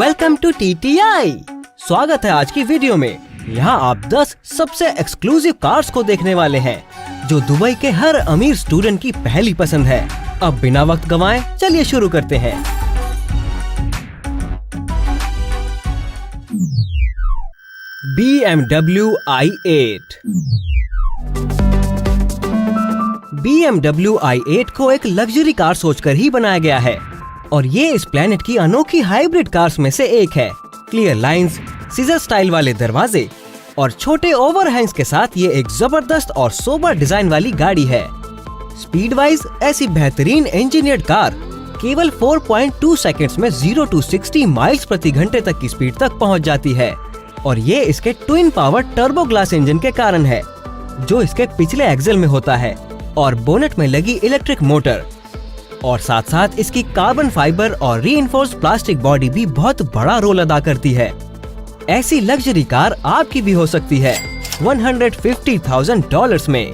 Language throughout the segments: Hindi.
Welcome to TTI। स्वागत है आज की वीडियो में। यहाँ आप 10 सबसे एक्सक्लूसिव कार्स को देखने वाले हैं जो दुबई के हर अमीर स्टूडेंट की पहली पसंद है। अब बिना वक्त गंवाए चलिए शुरू करते हैं। BMW i8। BMW i8 को एक लग्जरी कार सोचकर ही बनाया गया है और ये इस प्लेनेट की अनोखी हाइब्रिड कार्स में से एक है। क्लियर लाइंस, सीजर स्टाइल वाले दरवाजे और छोटे ओवरहैंग्स के साथ ये एक जबरदस्त और सोबर डिजाइन वाली गाड़ी है। स्पीड वाइज ऐसी बेहतरीन इंजीनियर्ड कार केवल 4.2 सेकंड्स में 0 to 60 माइल्स प्रति घंटे तक की स्पीड तक पहुंच जाती है और ये इसके twin power turbo glass engine के कारण है जो इसके पिछले एक्सेल में होता है और बोनेट में लगी इलेक्ट्रिक मोटर और साथ साथ इसकी कार्बन फाइबर और रीइंफोर्स्ड प्लास्टिक बॉडी भी बहुत बड़ा रोल अदा करती है। ऐसी लग्जरी कार आपकी भी हो सकती है $150,000 में।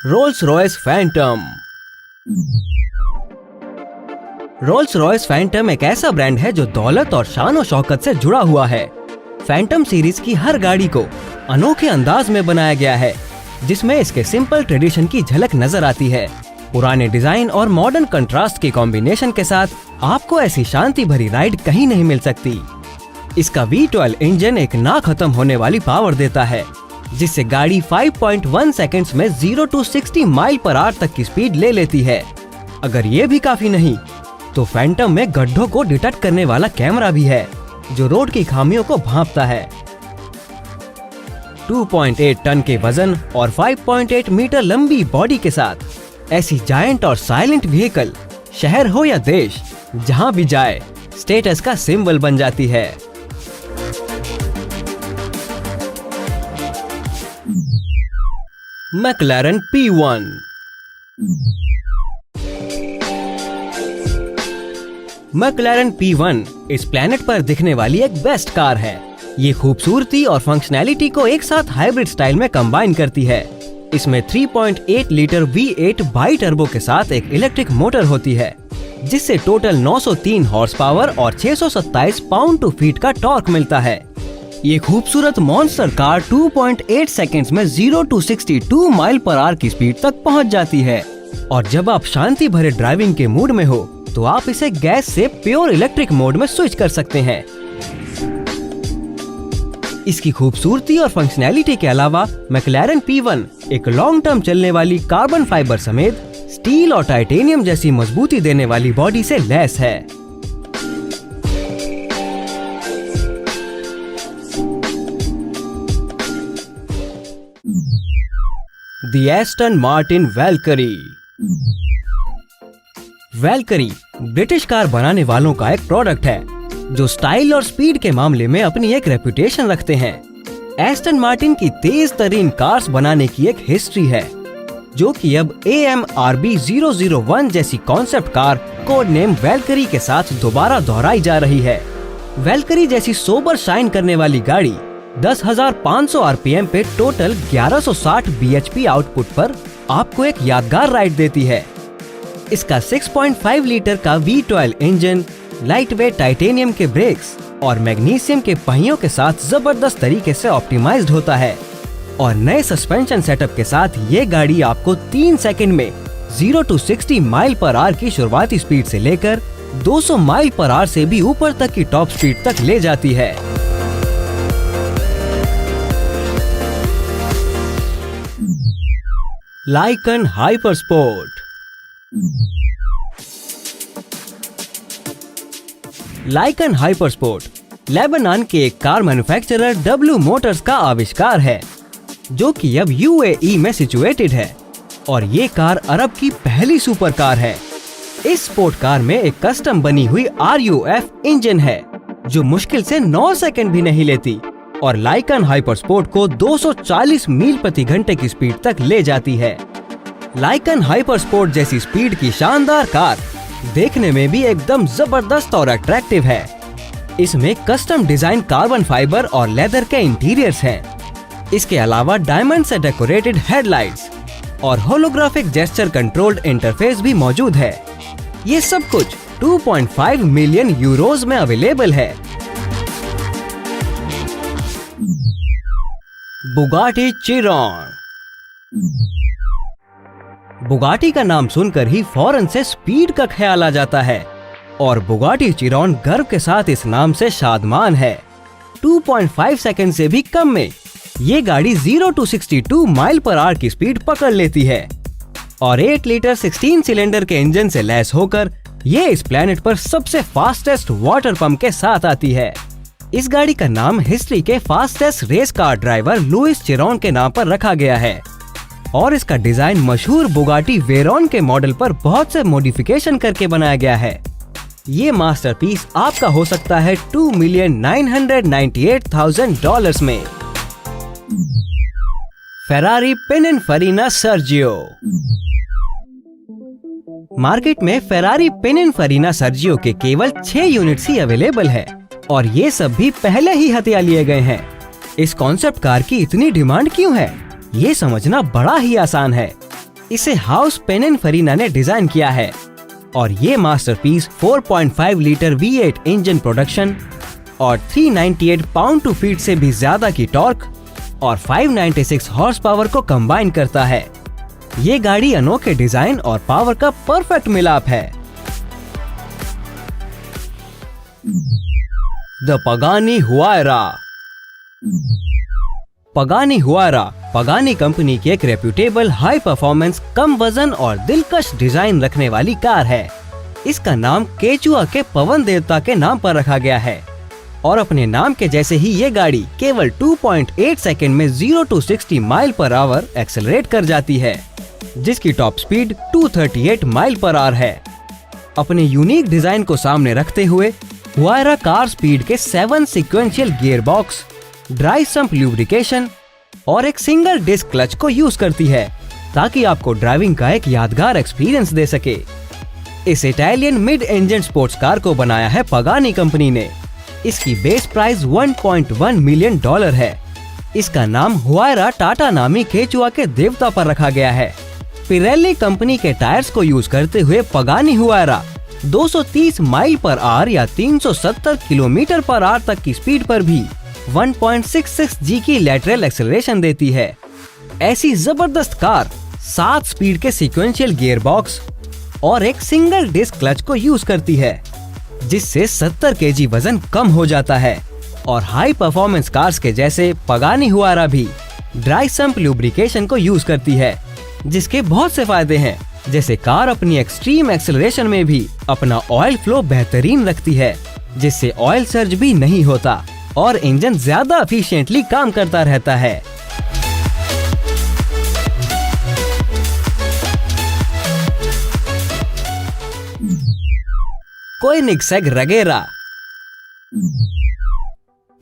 Rolls Royce Phantom. Rolls Royce Phantom एक ऐसा ब्रांड है जो दौलत और शान और शौकत से जुड़ा हुआ है। फैंटम सीरीज की हर गाड़ी को अनोखे अंदाज में बनाया गया है जिसमें इसके सिंपल ट्रेडिशन की झलक नजर आती है। पुराने डिजाइन और मॉडर्न कंट्रास्ट के कॉम्बिनेशन के साथ आपको ऐसी शांति भरी राइड कहीं नहीं मिल सकती। इसका V12 इंजन एक ना खत्म होने वाली पावर देता है जिससे गाड़ी 5.1 सेकंड्स में 0 to 60 माइल पर आवर तक की स्पीड ले लेती है। अगर ये भी काफी नहीं तो फैंटम में गड्ढों को डिटेक्ट करने वाला कैमरा भी है जो रोड की खामियों को भांपता है। 2.8 टन के वजन और 5.8 मीटर लंबी बॉडी के साथ ऐसी जायंट और साइलेंट व्हीकल शहर हो या देश जहां भी जाए स्टेटस का सिंबल बन जाती है। McLaren P1। मैक्लारेन P1 इस प्लेनेट पर दिखने वाली एक बेस्ट कार है। ये खूबसूरती और फंक्शनैलिटी को एक साथ हाइब्रिड स्टाइल में कंबाइन करती है। इसमें 3.8 लीटर V8 बाई टर्बो के साथ एक इलेक्ट्रिक मोटर होती है जिससे टोटल 903 हॉर्स पावर और 627 पाउंड टू फीट का टॉर्क मिलता है। ये खूबसूरत मॉन्स्टर कार 2.8 सेकंड्स में 0 to 62 माइल पर आवर की स्पीड तक पहुंच जाती है और जब आप शांति भरे ड्राइविंग के मूड में हो तो आप इसे गैस से प्योर इलेक्ट्रिक मोड में स्विच कर सकते हैं। इसकी खूबसूरती और फंक्शनैलिटी के अलावा मैक्लारेन P1 एक लॉन्ग टर्म चलने वाली कार्बन फाइबर समेत स्टील और टाइटेनियम जैसी मजबूती देने वाली बॉडी से लैस है। The Aston Martin Valkyrie. Valkyrie British car बनाने वालों का एक प्रोडक्ट है जो स्टाइल और स्पीड के मामले में अपनी एक रेपुटेशन रखते हैं। एस्टन मार्टिन की तेज तरीन कार्स बनाने की एक हिस्ट्री है जो कि अब AMRB 001 जैसी concept car code name Valkyrie के साथ दोबारा दोहराई जा रही है। वैल्करी जैसी सोबर शाइन करने वाली गाड़ी 10,500 RPM पे टोटल 1160 bhp आउटपुट पर आपको एक यादगार राइड देती है। इसका 6.5 लीटर का V12 engine light weight titanium के ब्रेक्स और मैग्नीशियम के पहियों के साथ जबरदस्त तरीके से ऑप्टिमाइज्ड होता है और नए सस्पेंशन सेटअप के साथ ये गाड़ी आपको 3 सेकंड में 0 to 60 माइल पर आवर की शुरुआती स्पीड से लेकर 200 माइल पर आवर से भी ऊपर तक की टॉप स्पीड तक ले जाती है। लाइकन हाइपरस्पोर्ट। लाइकन हाइपरस्पोर्ट लेबनान के एक कार मैन्युफैक्चरर W मोटर्स का आविष्कार है जो कि अब UAE में सिचुएटेड है और ये कार अरब की पहली सुपर कार है। इस स्पोर्ट कार में एक कस्टम बनी हुई RUF इंजन है जो मुश्किल से 9 सेकंड भी नहीं लेती और लाइकन हाइपरस्पोर्ट को 240 मील प्रति घंटे की स्पीड तक ले जाती है। लाइकन हाइपरस्पोर्ट जैसी स्पीड की शानदार कार देखने में भी एकदम जबरदस्त और अट्रैक्टिव है। इसमें कस्टम डिजाइन कार्बन फाइबर और लेदर के इंटीरियर्स हैं। इसके अलावा डायमंड से डेकोरेटेड हेडलाइट्स और होलोग्राफिक जेस्चर कंट्रोल्ड इंटरफेस भी मौजूद है। ये सब कुछ 2.5 मिलियन यूरोज में अवेलेबल है। Bugatti Chiron. बुगाटी का नाम सुनकर ही फौरन से स्पीड का ख्याल आ जाता है और बुगाटी चिरॉन गर्व के साथ इस नाम से शादमान है। 2.5 सेकंड से भी कम में ये गाड़ी 0 to 62 माइल पर आवर की स्पीड पकड़ लेती है और 8 लीटर 16 सिलेंडर के इंजन से लैस होकर ये इस प्लेनेट पर सबसे फास्टेस्ट वाटर पंप के साथ आती है। इस गाड़ी का नाम हिस्ट्री के fastest race car driver Louis Chiron के नाम पर रखा गया है और इसका डिजाइन मशहूर बुगाटी वेरॉन के मॉडल पर बहुत से मॉडिफिकेशन करके बनाया गया है। ये मास्टरपीस आपका हो सकता है $2,998,000 में। Ferrari Pininfarina Sergio. मार्केट में फेरारी पिनिनफरीना सर्जियो के केवल 6 यूनिट्स ही अवेलेबल है और ये सब भी पहले ही हथिया लिए गए हैं। इस कॉन्सेप्ट कार की इतनी डिमांड क्यों है, ये समझना बड़ा ही आसान है। इसे हाउस पिनिनफरीना ने डिजाइन किया है और ये masterpiece 4.5 litre V8 engine production और 398 पाउंड टू फीट से भी ज्यादा की टॉर्क और 596 हॉर्स पावर को कंबाइन करता है। ये गाड़ी अनोखे डिजाइन और पावर का परफेक्ट मिलाप है। The Pagani हुआयरा। Pagani हुआयरा Pagani company की एक रेप्यूटेबल हाई परफॉर्मेंस, कम वजन और दिलकश डिजाइन रखने वाली कार है। इसका नाम केचुआ के पवन देवता के नाम पर रखा गया है और अपने नाम के जैसे ही ये गाड़ी केवल 2.8 सेकंड में 0 to 60 mile per hour accelerate कर जाती है, जिसकी top speed 238 mile per hour है। अपने यूनिक डिजाइन को सामने रखते हुए हुआयरा कार स्पीड के 7 sequential gear box, dry sump lubrication और एक सिंगल डिस्क क्लच को यूज करती है ताकि आपको ड्राइविंग का एक यादगार एक्सपीरियंस दे सके। इस Italian mid engine sports car को बनाया है पगानी कंपनी ने। इसकी बेस प्राइस $1.1 मिलियन है। इसका नाम हुआयरा टाटा नामी केचुआ के देवता पर रखा गया है। पिरेली कंपनी के टायर्स को यूज करते हुए पगानी हुआयरा 230 माइल पर आवर या 370 किलोमीटर पर आवर तक की स्पीड पर भी 1.66 G की लैटरल एक्सेलरेशन देती है। ऐसी जबरदस्त कार 7 स्पीड के सीक्वेंशियल गियर बॉक्स और एक सिंगल डिस्क क्लच को यूज करती है, जिससे 70 kg वजन कम हो जाता है। और हाई परफॉर्मेंस कार्स के जैसे पगानी हुआयरा भी ड्राई सम्प ल्यूब्रिकेशन को यूज करती है, जिसके बहुत से फायदे हैं, जैसे कार अपनी एक्सट्रीम एक्सेलरेशन में भी अपना ऑयल फ्लो बेहतरीन रखती है, जिससे ऑयल सर्ज भी नहीं होता और इंजन ज्यादा एफिशिएंटली काम करता रहता है। कोएनिग्सेग रेगेरा।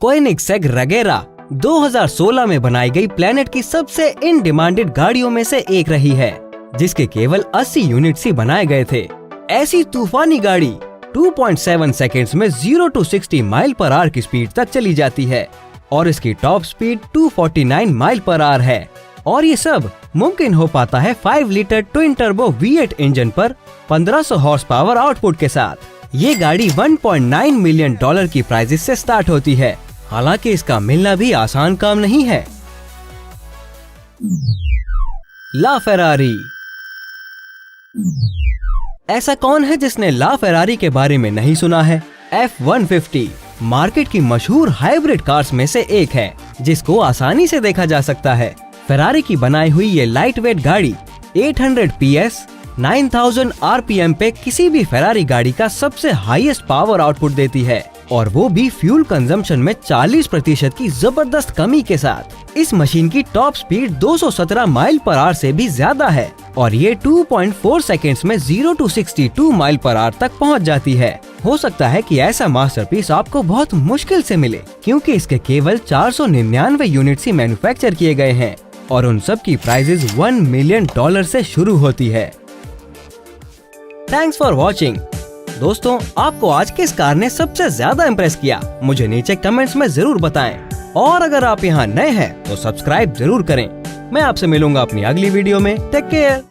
कोएनिग्सेग रेगेरा 2016 में बनाई गई प्लेनेट की सबसे इन डिमांडेड गाड़ियों में से एक रही है, जिसके केवल 80 यूनिट्स ही बनाए गए थे। ऐसी तूफानी गाड़ी 2.7 सेकेंड्स में 0 to 60 माइल पर आवर की स्पीड तक चली जाती है और इसकी top speed 249 mile per hour है। और ये सब मुमकिन हो पाता है 5 litre twin turbo V8 engine पर 1500 हॉर्स पावर आउटपुट के साथ। ये गाड़ी $1.9 मिलियन की प्राइस से स्टार्ट होती है, हालांकि इसका मिलना भी आसान काम नहीं है। ला फेरारी। ऐसा कौन है जिसने ला फेरारी के बारे में नहीं सुना है? F150 मार्केट की मशहूर हाइब्रिड कार्स में से एक है, जिसको आसानी से देखा जा सकता है। फेरारी की बनाई हुई ये लाइट वेट गाड़ी 800 PS 9000 RPM पे किसी भी फेरारी गाड़ी का सबसे हाईएस्ट पावर आउटपुट देती है, और वो भी फ्यूल कंजम्पशन में 40% की जबरदस्त कमी के साथ। इस मशीन की top speed 217 mile per hour से भी ज्यादा है और ये 2.4 सेकेंड्स में 0 to 62 माइल पर आवर तक पहुंच जाती है। हो सकता है कि ऐसा मास्टरपीस आपको बहुत मुश्किल से मिले, क्योंकि इसके केवल 499 यूनिट्स ही मैन्युफैक्चर किए गए हैं और उन सब की प्राइसेस $1 मिलियन से शुरू होती है। Thanks for watching. दोस्तों, आपको आज किस कार ने सबसे ज्यादा इम्प्रेस किया, मुझे नीचे कमेंट्स में जरूर बताएं। और अगर आप यहाँ नए हैं तो सब्सक्राइब जरूर करें। मैं आपसे मिलूंगा अपनी अगली वीडियो में। Take care.